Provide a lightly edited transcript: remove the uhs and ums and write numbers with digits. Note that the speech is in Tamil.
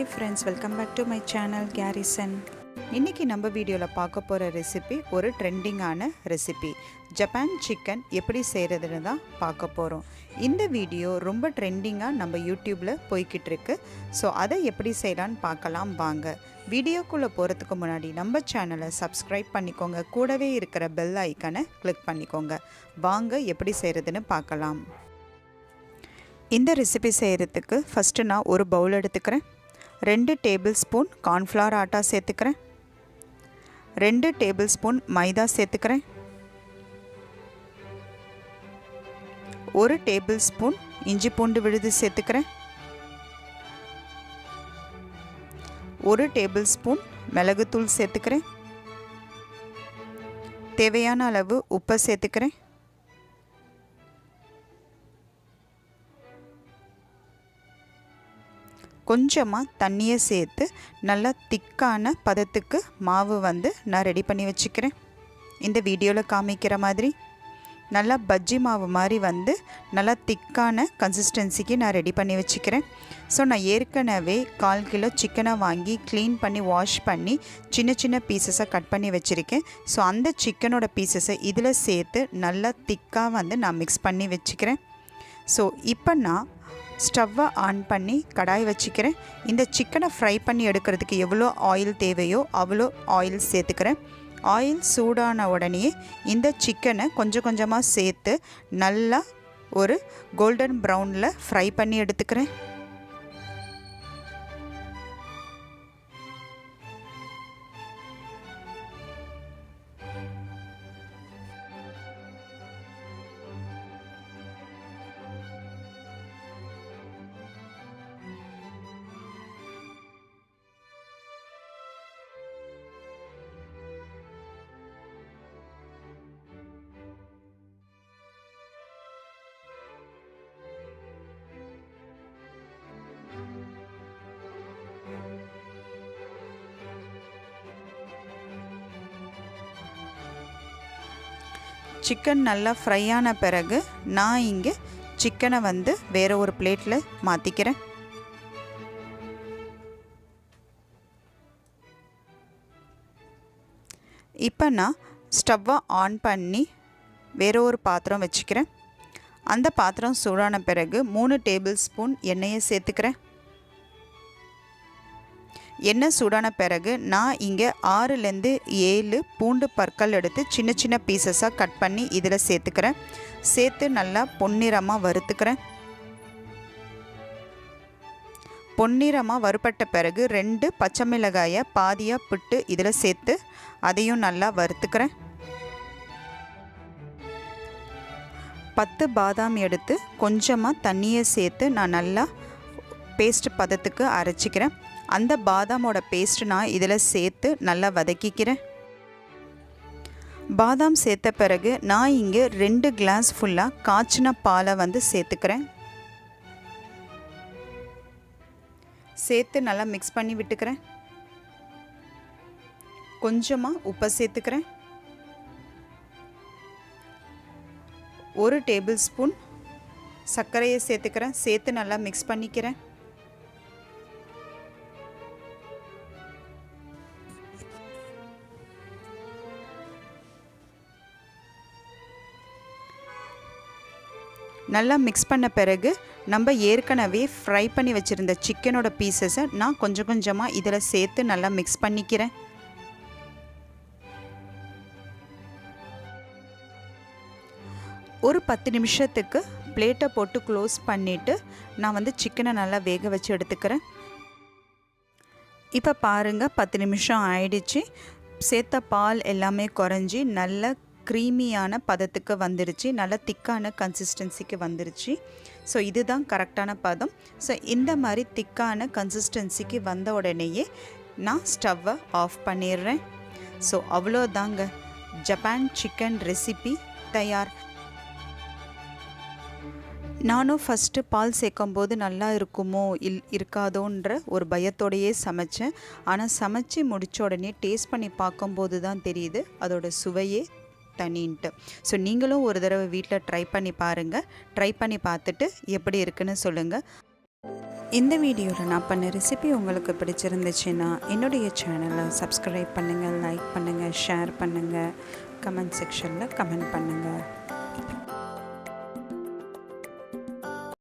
Hi friends, welcome back to my channel Garrison. இன்னைக்கு நம்ம வீடியோல பார்க்க போற ரெசிபி ஒரு ட்ரெண்டிங்கான ரெசிபி. ஜப்பான் சிக்கன் எப்படி செய்யறதுன்னு தான் பார்க்க போறோம். இந்த வீடியோ ரொம்ப ட்ரெண்டிங்கா நம்ம YouTubeல போய்க்கிட்டு இருக்கு. சோ அதை எப்படி செய்யலாம்னு பார்க்கலாம் வாங்க. வீடியோக்குள்ள போறதுக்கு முன்னாடி நம்ம சேனலை சப்ஸ்கிரைப் பண்ணிக்கோங்க. கூடவே இருக்கிற பெல் ஐகானை கிளிக் பண்ணிக்கோங்க. வாங்க எப்படி செய்யறதுன்னு பார்க்கலாம். இந்த ரெசிபி செய்யறதுக்கு ஃபர்ஸ்ட் நான் ஒரு பவுல் எடுத்துக்கிறேன். 2 டேபிள் ஸ்பூன் கார்ன்ஃப்ளவர் ஆட்டா சேர்த்துக்கிறேன். 2 டேபிள் ஸ்பூன் மைதா சேர்த்துக்கிறேன். 1 டேபிள் ஸ்பூன் இஞ்சி பூண்டு விழுது சேர்த்துக்கிறேன். 1 டேபிள் ஸ்பூன் மிளகுத்தூள் சேர்த்துக்கிறேன். தேவையான அளவு உப்பு சேர்த்துக்கிறேன். கொஞ்சமாக தண்ணியை சேர்த்து நல்லா திக்கான பதத்துக்கு மாவு நான் ரெடி பண்ணி வச்சுக்கிறேன். இந்த வீடியோவில் காமிக்கிற மாதிரி நல்லா பஜ்ஜி மாவு மாதிரி நல்லா திக்கான கன்சிஸ்டன்சிக்கு நான் ரெடி பண்ணி வச்சுக்கிறேன். ஸோ நான் ஏற்கனவே 1/4 கிலோ சிக்கனை வாங்கி க்ளீன் பண்ணி வாஷ் பண்ணி சின்ன சின்ன பீசஸாக கட் பண்ணி வச்சுருக்கேன். ஸோ அந்த சிக்கனோட பீசஸை இதில் சேர்த்து நல்லா திக்காக நான் மிக்ஸ் பண்ணி வச்சுக்கிறேன். ஸோ இப்போ நான் ஸ்டவ்வை ஆன் பண்ணி கடாய் வச்சுக்கிறேன். இந்த சிக்கனை ஃப்ரை பண்ணி எடுக்கிறதுக்கு எவ்வளோ ஆயில் தேவையோ அவ்வளோ ஆயில் சேர்த்துக்கிறேன். ஆயில் சூடான உடனே இந்த சிக்கனை கொஞ்சம் கொஞ்சமாக சேர்த்து நல்லா ஒரு கோல்டன் ப்ரௌனில் ஃப்ரை பண்ணி எடுத்துக்கிறேன். சிக்கன் நல்லா ஃப்ரை ஆன பிறகு நான் இங்கே சிக்கனை வேறு ஒரு பிளேட்டில் மாற்றிக்கிறேன். இப்போ நான் ஸ்டவ்வை ஆன் பண்ணி வேறு ஒரு பாத்திரம் வச்சுக்கிறேன். அந்த பாத்திரம் சூடான பிறகு 3 டேபிள் ஸ்பூன் எண்ணெயை சேர்த்துக்கிறேன். எண்ணெய் சூடான பிறகு நான் இங்கே 6லேருந்து 7 பூண்டு பற்கள் எடுத்து சின்ன சின்ன பீசஸாக கட் பண்ணி இதில் சேர்த்துக்கிறேன். சேர்த்து நல்லா பொன்னிறமாக வறுத்துக்கிறேன். பொன்னிறமாக வறுப்பட்ட பிறகு 2 பச்சை மிளகாயை பாதியாக பிட்டு இதில் சேர்த்து அதையும் நல்லா வறுத்துக்கிறேன். 10 பாதாம் எடுத்து கொஞ்சமாக தண்ணியை சேர்த்து நான் நல்லா பேஸ்ட் பதத்துக்கு அரைச்சிக்கிறேன். அந்த பாதாமோட பேஸ்ட் நான் இதில் சேர்த்து நல்லா வதக்கிக்கிறேன். பாதாம் சேர்த்த பிறகு நான் இங்கே 2 கிளாஸ் ஃபுல்லாக காய்ச்சின பாலை சேர்த்துக்கிறேன். சேர்த்து நல்லா மிக்ஸ் பண்ணி விட்டுக்கிறேன். கொஞ்சமாக உப்பை சேர்த்துக்கிறேன். 1 டேபிள் ஸ்பூன் சர்க்கரையை சேர்த்துக்கிறேன். சேர்த்து நல்லா மிக்ஸ் பண்ணிக்கிறேன். நல்லா மிக்ஸ் பண்ண பிறகு நம்ம ஏற்கனவே ஃப்ரை பண்ணி வச்சுருந்த சிக்கனோட பீசஸை நான் கொஞ்சம் கொஞ்சமாக இதில் சேர்த்து நல்லா மிக்ஸ் பண்ணிக்கிறேன். ஒரு 10 நிமிஷத்துக்கு பிளேட்டை போட்டு க்ளோஸ் பண்ணிவிட்டு நான் சிக்கனை நல்லா வேக வச்சு எடுத்துக்கிறேன். இப்போ பாருங்கள் 10 நிமிஷம் ஆயிடுச்சு. சேர்த்த பால் எல்லாமே குறைஞ்சி நல்ல க்ரீமியான பதத்துக்கு வந்துருச்சு. நல்ல திக்கான கன்சிஸ்டன்சிக்கு வந்துருச்சு. ஸோ இதுதான் கரெக்டான பதம். ஸோ இந்த மாதிரி திக்கான கன்சிஸ்டன்சிக்கு வந்த உடனேயே நான் ஸ்டவ்வை ஆஃப் பண்ணிடுறேன். ஸோ அவ்வளோதாங்க, ஜப்பான் சிக்கன் ரெசிபி தயார். நானும் ஃபஸ்ட்டு பால் சேர்க்கும்போது நல்லா இருக்குமோ இருக்காதோன்ற ஒரு பயத்தோடையே சமைச்சேன். ஆனால் சமைச்சு முடித்த உடனே டேஸ்ட் பண்ணி பார்க்கும்போது தான் தெரியுது அதோட சுவையே தனின்ட்டு. ஸோ நீங்களும் ஒரு தடவை வீட்டில் ட்ரை பண்ணி பாருங்கள். ட்ரை பண்ணி பார்த்துட்டு எப்படி இருக்குன்னு சொல்லுங்கள். இந்த வீடியோவில் நான் பண்ண ரெசிபி உங்களுக்கு பிடிச்சிருந்துச்சுன்னா என்னுடைய சேனலை சப்ஸ்கிரைப் பண்ணுங்கள், லைக் பண்ணுங்கள், ஷேர் பண்ணுங்கள், கமெண்ட் செக்ஷனில் கமெண்ட் பண்ணுங்கள்.